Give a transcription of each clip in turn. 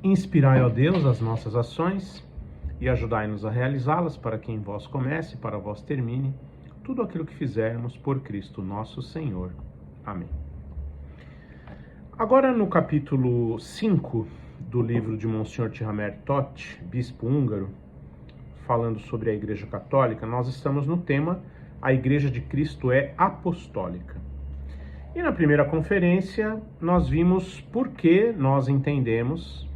Inspirai, ó Deus, as nossas ações e ajudai-nos a realizá-las, para que em vós comece e para vós termine tudo aquilo que fizermos por Cristo nosso Senhor. Amém. Agora, no capítulo 5 do livro de Monsenhor Tihamer Todt, bispo húngaro, falando sobre a Igreja Católica, nós estamos no tema A Igreja de Cristo é Apostólica. E na primeira conferência, nós vimos por que nós entendemos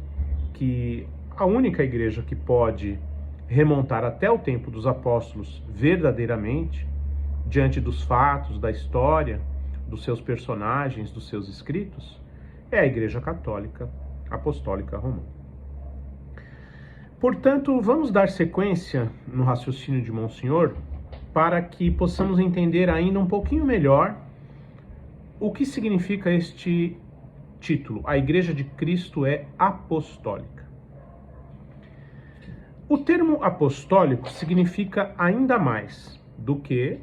que a única igreja que pode remontar até o tempo dos apóstolos verdadeiramente, diante dos fatos, da história, dos seus personagens, dos seus escritos, é a Igreja Católica Apostólica Romana. Portanto, vamos dar sequência no raciocínio de Monsenhor para que possamos entender ainda um pouquinho melhor o que significa este título, A Igreja de Cristo é Apostólica. O termo apostólico significa ainda mais do que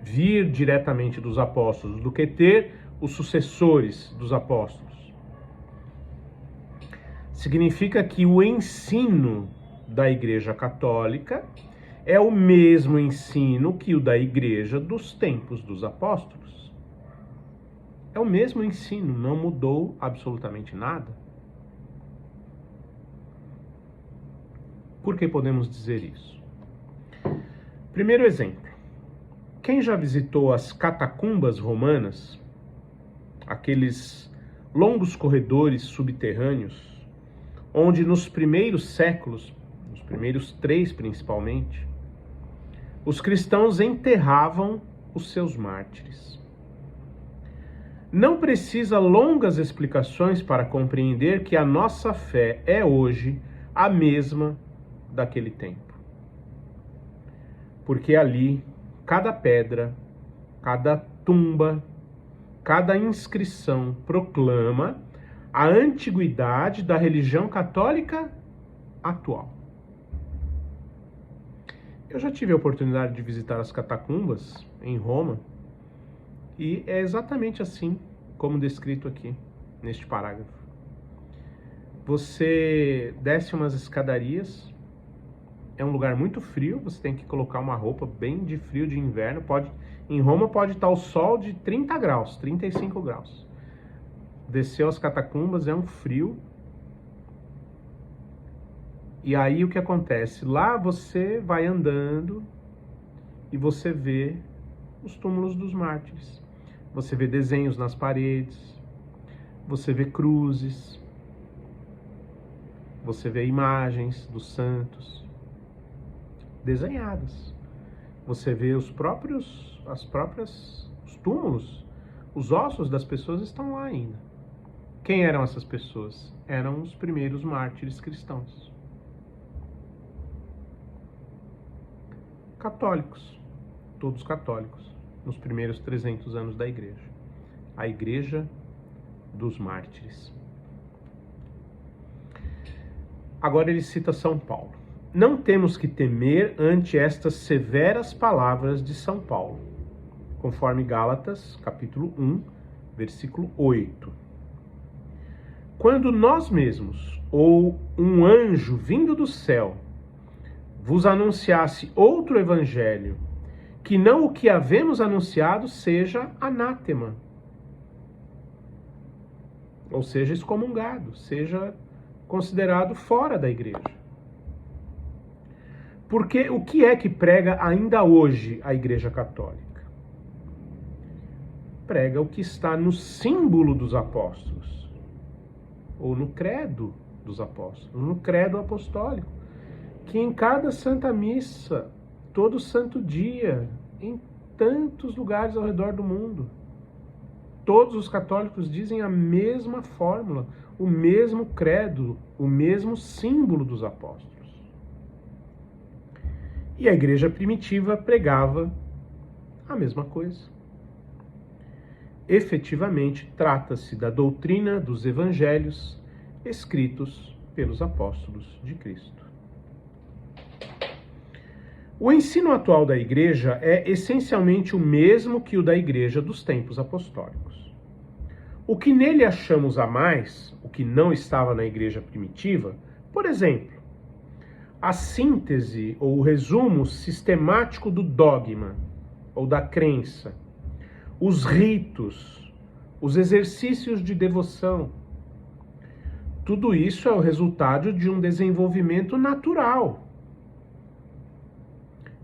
vir diretamente dos apóstolos, do que ter os sucessores dos apóstolos. Significa que o ensino da Igreja Católica é o mesmo ensino que o da Igreja dos tempos dos apóstolos. É o mesmo ensino, não mudou absolutamente nada. Por que podemos dizer isso? Primeiro exemplo. Quem já visitou as catacumbas romanas, aqueles longos corredores subterrâneos, onde nos primeiros séculos, nos primeiros 3 principalmente, os cristãos enterravam os seus mártires. Não precisa longas explicações para compreender que a nossa fé é hoje a mesma daquele tempo. Porque ali, cada pedra, cada tumba, cada inscrição proclama a antiguidade da religião católica atual. Eu já tive a oportunidade de visitar as catacumbas em Roma, e é exatamente assim como descrito aqui, neste parágrafo. Você desce umas escadarias, é um lugar muito frio, você tem que colocar uma roupa bem de frio de inverno. Em Roma pode estar o sol de 30 graus, 35 graus. Desceu as catacumbas, é um frio. E aí o que acontece? Lá você vai andando e você vê os túmulos dos mártires. Você vê desenhos nas paredes, você vê cruzes, você vê imagens dos santos desenhadas. Você vê os túmulos, os ossos das pessoas estão lá ainda. Quem eram essas pessoas? Eram os primeiros mártires cristãos. Católicos, todos católicos, nos primeiros 300 anos da Igreja. A Igreja dos Mártires. Agora ele cita São Paulo. Não temos que temer ante estas severas palavras de São Paulo, conforme Gálatas, capítulo 1, versículo 8. Quando nós mesmos, ou um anjo vindo do céu, vos anunciasse outro evangelho, que não o que havemos anunciado, seja anátema, ou seja, excomungado, seja considerado fora da igreja. Porque o que é que prega ainda hoje a Igreja Católica? Prega o que está no símbolo dos apóstolos, ou no credo dos apóstolos, no credo apostólico, que em cada Santa Missa, todo santo dia, em tantos lugares ao redor do mundo, todos os católicos dizem a mesma fórmula, o mesmo credo, o mesmo símbolo dos apóstolos. E a igreja primitiva pregava a mesma coisa. Efetivamente, trata-se da doutrina dos evangelhos escritos pelos apóstolos de Cristo. O ensino atual da igreja é essencialmente o mesmo que o da igreja dos tempos apostólicos. O que nele achamos a mais, o que não estava na igreja primitiva, por exemplo, a síntese ou o resumo sistemático do dogma ou da crença, os ritos, os exercícios de devoção, tudo isso é o resultado de um desenvolvimento natural.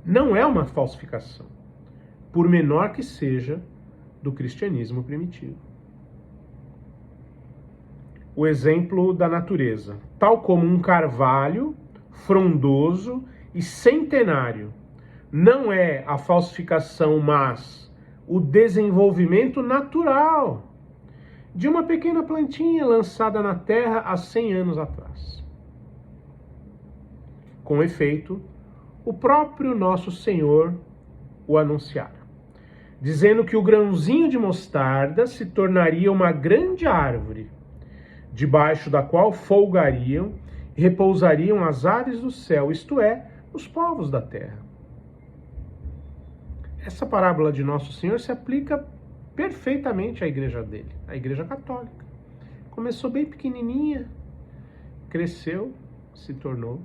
Não é uma falsificação, por menor que seja, do cristianismo primitivo. O exemplo da natureza, tal como um carvalho frondoso e centenário, não é a falsificação, mas o desenvolvimento natural de uma pequena plantinha lançada na terra há 100 anos atrás. Com efeito, o próprio nosso Senhor o anunciara, dizendo que o grãozinho de mostarda se tornaria uma grande árvore, debaixo da qual folgariam e repousariam as aves do céu, isto é, os povos da terra. Essa parábola de Nosso Senhor se aplica perfeitamente à igreja dele, à igreja católica. Começou bem pequenininha, cresceu, se tornou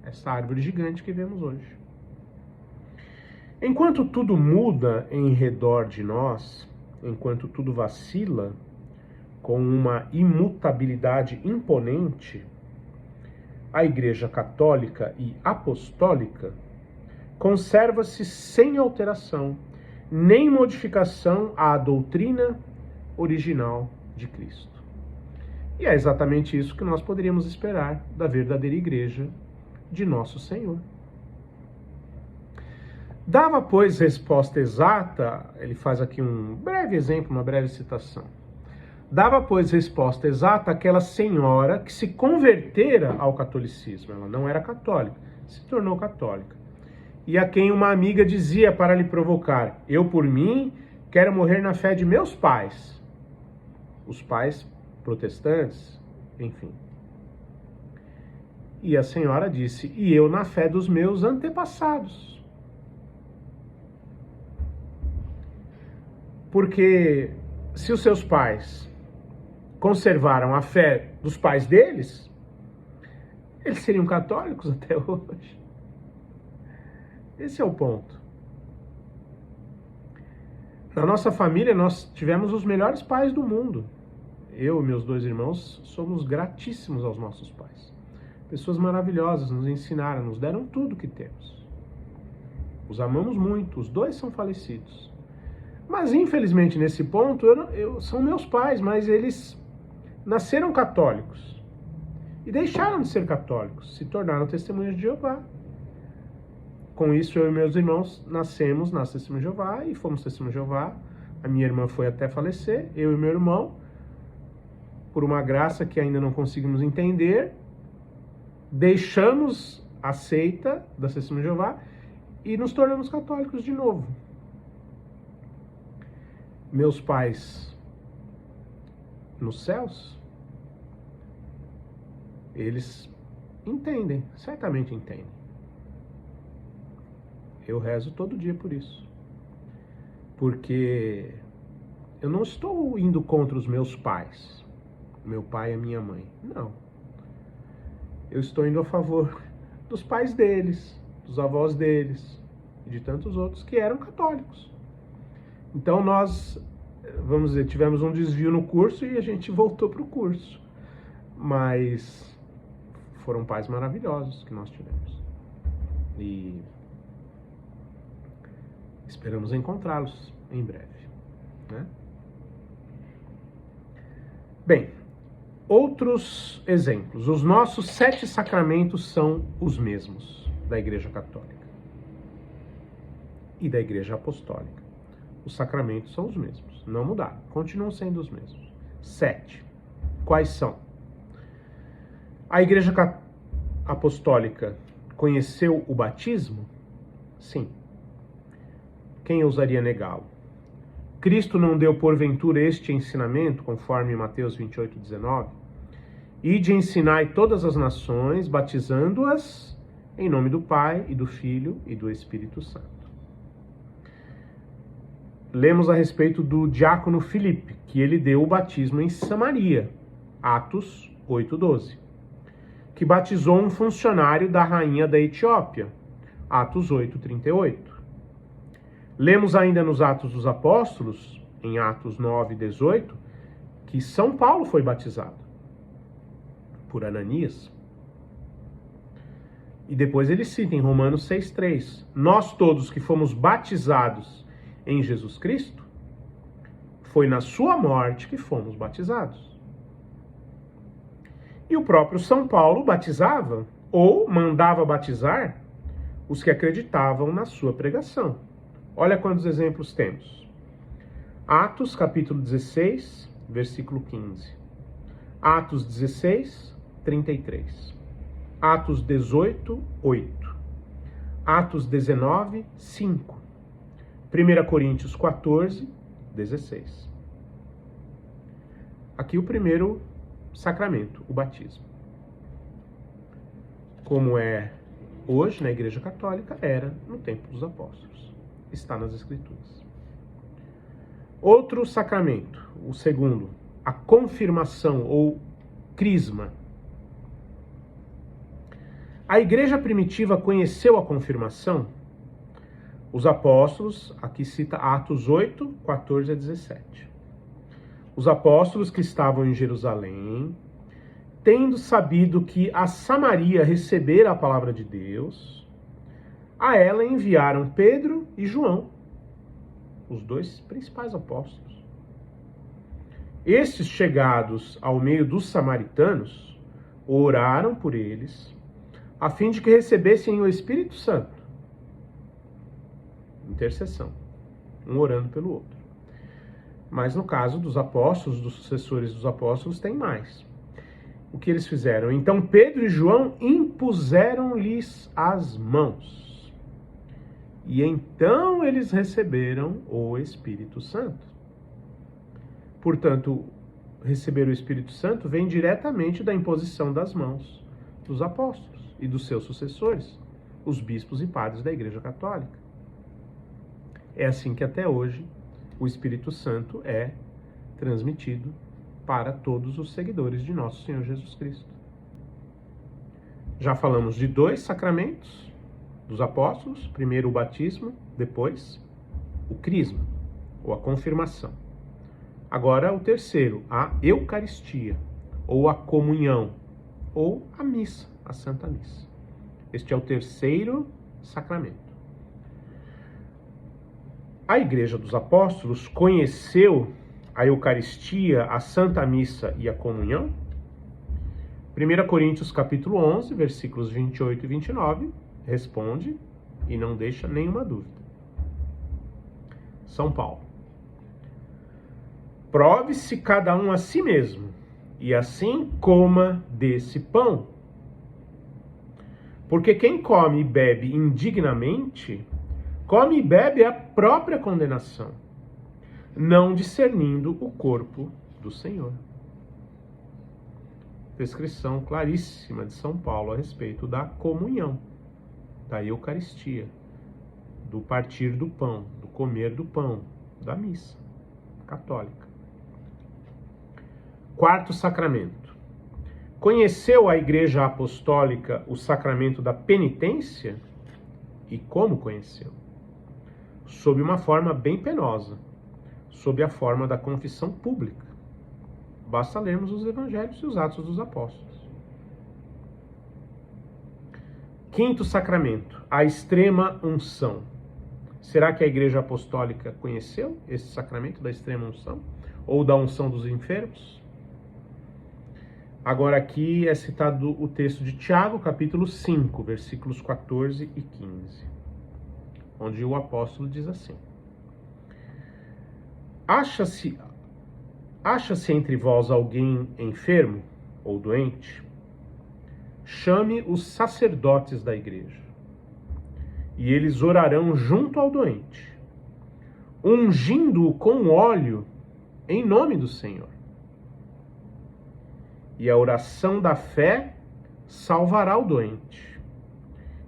essa árvore gigante que vemos hoje. Enquanto tudo muda em redor de nós, enquanto tudo vacila, com uma imutabilidade imponente, a Igreja Católica e Apostólica conserva-se sem alteração, nem modificação à doutrina original de Cristo. E é exatamente isso que nós poderíamos esperar da verdadeira Igreja de Nosso Senhor. Dava, pois, resposta exata, ele faz aqui um breve exemplo, uma breve citação. Dava, pois, resposta exata àquela senhora que se convertera ao catolicismo. Ela não era católica, se tornou católica. E a quem uma amiga dizia para lhe provocar: eu, por mim, quero morrer na fé de meus pais. Os pais protestantes, enfim. E a senhora disse: e eu na fé dos meus antepassados. Porque se os seus pais conservaram a fé dos pais deles, eles seriam católicos até hoje. Esse é o ponto. Na nossa família, nós tivemos os melhores pais do mundo. Eu e meus 2 irmãos somos gratíssimos aos nossos pais. Pessoas maravilhosas, nos ensinaram, nos deram tudo que temos. Os amamos muito, os 2 são falecidos. Mas, infelizmente, nesse ponto, são meus pais, mas eles nasceram católicos e deixaram de ser católicos, se tornaram testemunhas de Jeová. Com isso, eu e meus irmãos nascemos nas Testemunhas de Jeová e fomos testemunhas de Jeová. A minha irmã foi até falecer, eu e meu irmão, por uma graça que ainda não conseguimos entender, deixamos a seita das Testemunhas de Jeová e nos tornamos católicos de novo. Meus pais nos céus, eles entendem, certamente entendem. Eu rezo todo dia por isso. Porque eu não estou indo contra os meus pais, meu pai e a minha mãe. Não. Eu estou indo a favor dos pais deles, dos avós deles e de tantos outros que eram católicos. Então nós, vamos dizer, tivemos um desvio no curso e a gente voltou para o curso. Mas foram pais maravilhosos que nós tivemos. E esperamos encontrá-los em breve, né? Bem, outros exemplos. Os nossos 7 sacramentos são os mesmos da Igreja Católica e da Igreja Apostólica. Os sacramentos são os mesmos, não mudaram, continuam sendo os mesmos. 7. Quais são? A Igreja Apostólica conheceu o batismo? Sim. Quem ousaria negá-lo? Cristo não deu porventura este ensinamento, conforme Mateus 28:19? Ide ensinai todas as nações, batizando-as em nome do Pai, e do Filho, e do Espírito Santo. lemos a respeito do diácono Filipe, que ele deu o batismo em Samaria, Atos 8:12, que batizou um funcionário da rainha da Etiópia, Atos 8:38. Lemos ainda nos Atos dos Apóstolos, em Atos 9:18, que São Paulo foi batizado por Ananias. E depois ele cita em Romanos 6:3, nós todos que fomos batizados em Jesus Cristo, foi na sua morte que fomos batizados. E o próprio São Paulo batizava, ou mandava batizar, os que acreditavam na sua pregação. Olha quantos exemplos temos. Atos, capítulo 16, versículo 15. Atos 16, 33. Atos 18, 8. Atos 19, 5. 1 Coríntios 14, 16. Aqui o primeiro sacramento, o batismo. Como é hoje na Igreja Católica, era no tempo dos apóstolos. Está nas Escrituras. Outro sacramento, o segundo, a confirmação ou crisma. A igreja primitiva conheceu a confirmação? Os apóstolos, aqui cita Atos 8, 14 a 17. Os apóstolos que estavam em Jerusalém, tendo sabido que a Samaria recebera a palavra de Deus, a ela enviaram Pedro e João, os dois principais apóstolos. Estes, chegados ao meio dos samaritanos, oraram por eles, a fim de que recebessem o Espírito Santo. Intercessão, um orando pelo outro. Mas no caso dos apóstolos, dos sucessores dos apóstolos, tem mais. O que eles fizeram? Então Pedro e João impuseram-lhes as mãos. E então eles receberam o Espírito Santo. Portanto, receber o Espírito Santo vem diretamente da imposição das mãos dos apóstolos e dos seus sucessores, os bispos e padres da Igreja Católica. É assim que até hoje o Espírito Santo é transmitido para todos os seguidores de nosso Senhor Jesus Cristo. Já falamos de dois sacramentos dos apóstolos, primeiro o batismo, depois o crisma, ou a confirmação. Agora o terceiro, a Eucaristia, ou a comunhão, ou a missa, a Santa Missa. Este é o terceiro sacramento. A Igreja dos Apóstolos conheceu a Eucaristia, a Santa Missa e a comunhão? 1 Coríntios capítulo 11, versículos 28 e 29, responde e não deixa nenhuma dúvida. São Paulo. Prove-se cada um a si mesmo, e assim coma desse pão. Porque quem come e bebe indignamente, come e bebe a própria condenação, não discernindo o corpo do Senhor. Descrição claríssima de São Paulo a respeito da comunhão, da Eucaristia, do partir do pão, do comer do pão, da missa católica. Quarto sacramento. Conheceu a Igreja Apostólica o sacramento da penitência? E como conheceu? Sob uma forma bem penosa, sob a forma da confissão pública. Basta lermos os Evangelhos e os Atos dos Apóstolos. Quinto sacramento, a extrema unção. Será que a Igreja Apostólica conheceu esse sacramento da extrema unção? Ou da unção dos enfermos? Agora aqui é citado o texto de Tiago, capítulo 5, versículos 14 e 15, onde o apóstolo diz assim: Acha-se entre vós alguém enfermo ou doente? Chame os sacerdotes da igreja, e eles orarão junto ao doente, ungindo-o com óleo em nome do Senhor. E a oração da fé salvará o doente,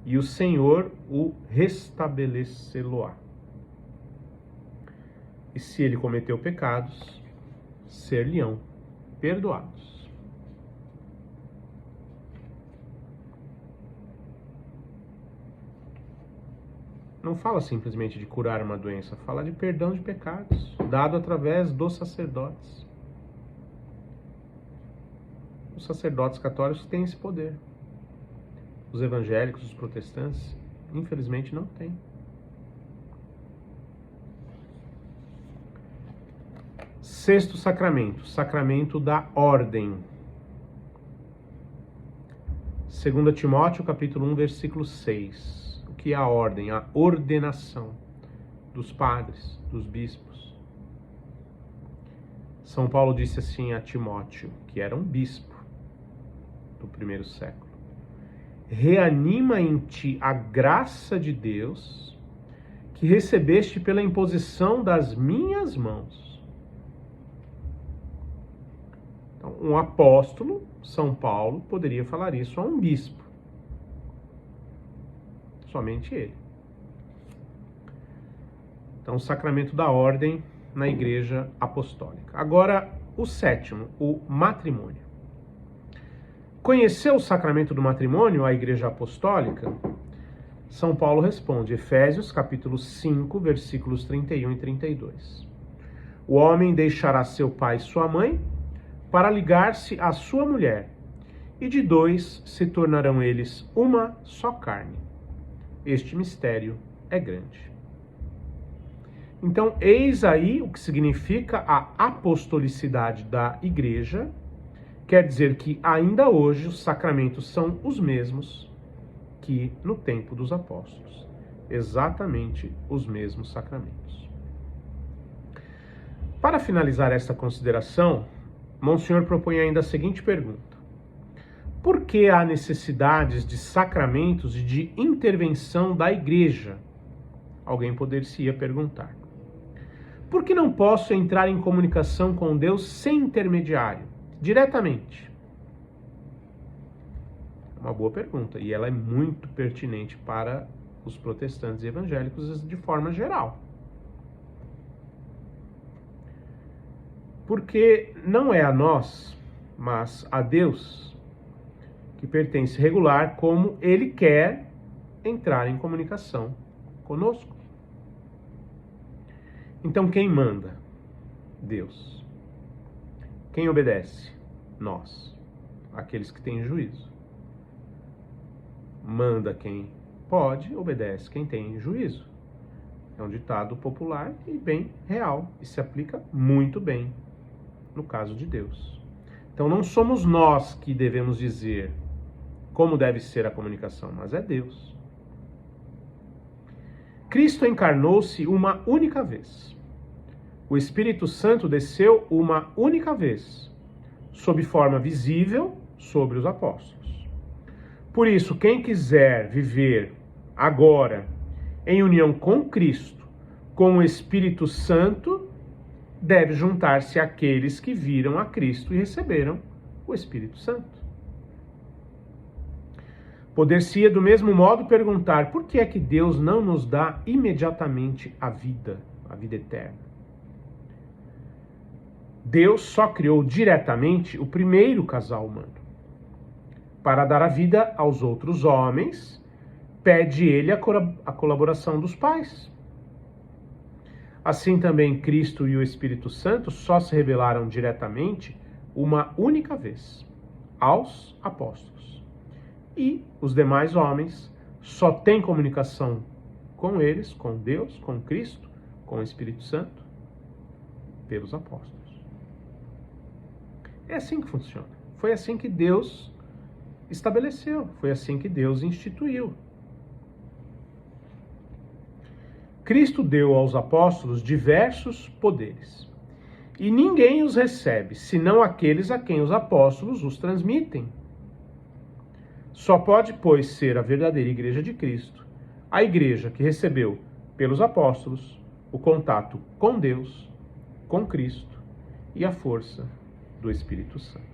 e o Senhor o restabelecê-lo-á. e se ele cometeu pecados, ser-lhe-ão perdoados. Não fala simplesmente de curar uma doença, fala de perdão de pecados, dado através dos sacerdotes. Os sacerdotes católicos têm esse poder. Os evangélicos, os protestantes, infelizmente não têm. Sexto sacramento, sacramento da ordem. 2 Timóteo, capítulo 1, versículo 6. O que é a ordem? A ordenação dos padres, dos bispos. São Paulo disse assim a Timóteo, que era um bispo do primeiro século: reanima em ti a graça de Deus que recebeste pela imposição das minhas mãos. Então, um apóstolo, São Paulo, poderia falar isso a um bispo. Somente ele. Então, o sacramento da ordem na Igreja Apostólica. Agora, o sétimo, o matrimônio. Conheceu o sacramento do matrimônio a Igreja Apostólica? São Paulo responde, Efésios capítulo 5, versículos 31 e 32. O homem deixará seu pai e sua mãe para ligar-se à sua mulher, e de dois se tornarão eles uma só carne. Este mistério é grande. Então, eis aí o que significa a apostolicidade da Igreja. Quer dizer que ainda hoje os sacramentos são os mesmos que no tempo dos apóstolos. Exatamente os mesmos sacramentos. Para finalizar esta consideração, Monsenhor propõe ainda a seguinte pergunta: por que há necessidades de sacramentos e de intervenção da Igreja? Alguém poderia perguntar. Por que não posso entrar em comunicação com Deus sem intermediário, diretamente? Uma boa pergunta, e ela é muito pertinente para os protestantes e evangélicos de forma geral. Porque não é a nós, mas a Deus, que pertence regular como Ele quer entrar em comunicação conosco. Então quem manda? Deus. Quem obedece? Nós, aqueles que têm juízo. Manda quem pode, obedece quem tem juízo. É um ditado popular e bem real, e se aplica muito bem no caso de Deus. Então não somos nós que devemos dizer como deve ser a comunicação, mas é Deus. Cristo encarnou-se uma única vez. O Espírito Santo desceu uma única vez, sob forma visível, sobre os apóstolos. Por isso, quem quiser viver agora em união com Cristo, com o Espírito Santo, deve juntar-se àqueles que viram a Cristo e receberam o Espírito Santo. Poder-se-ia do mesmo modo perguntar por que é que Deus não nos dá imediatamente a vida eterna. Deus só criou diretamente o primeiro casal humano. Para dar a vida aos outros homens, pede ele a colaboração dos pais. Assim também Cristo e o Espírito Santo só se revelaram diretamente uma única vez, aos apóstolos. E os demais homens só têm comunicação com eles, com Deus, com Cristo, com o Espírito Santo, pelos apóstolos. É assim que funciona. Foi assim que Deus estabeleceu, foi assim que Deus instituiu. Cristo deu aos apóstolos diversos poderes, e ninguém os recebe, senão aqueles a quem os apóstolos os transmitem. Só pode, pois, ser a verdadeira Igreja de Cristo, a Igreja que recebeu pelos apóstolos o contato com Deus, com Cristo e a força do Espírito Santo.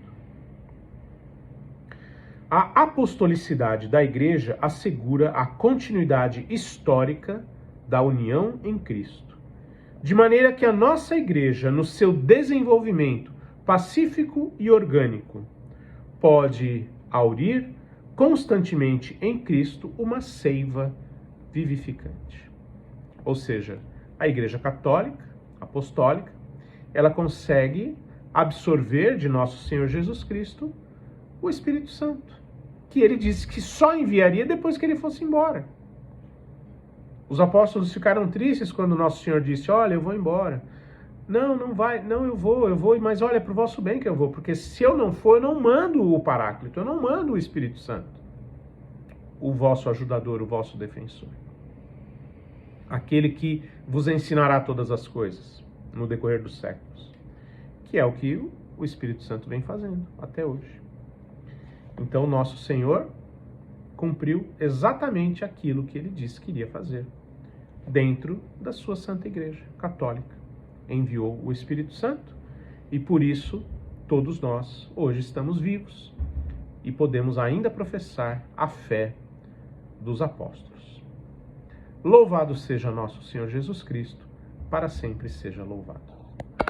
A apostolicidade da Igreja assegura a continuidade histórica da união em Cristo, de maneira que a nossa igreja, no seu desenvolvimento pacífico e orgânico, pode aurir constantemente em Cristo uma seiva vivificante. Ou seja, a Igreja Católica, Apostólica, ela consegue absorver de nosso Senhor Jesus Cristo o Espírito Santo, que ele disse que só enviaria depois que ele fosse embora. Os apóstolos ficaram tristes quando nosso Senhor disse: olha, eu vou embora. Não, não vai, não, eu vou, mas olha, é para o vosso bem que eu vou, porque se eu não for, eu não mando o Paráclito, eu não mando o Espírito Santo, o vosso ajudador, o vosso defensor. Aquele que vos ensinará todas as coisas no decorrer dos séculos, que é o que o Espírito Santo vem fazendo até hoje. Então, nosso Senhor cumpriu exatamente aquilo que ele disse que iria fazer dentro da sua Santa Igreja Católica. Enviou o Espírito Santo e por isso todos nós hoje estamos vivos e podemos ainda professar a fé dos apóstolos. Louvado seja nosso Senhor Jesus Cristo, para sempre seja louvado.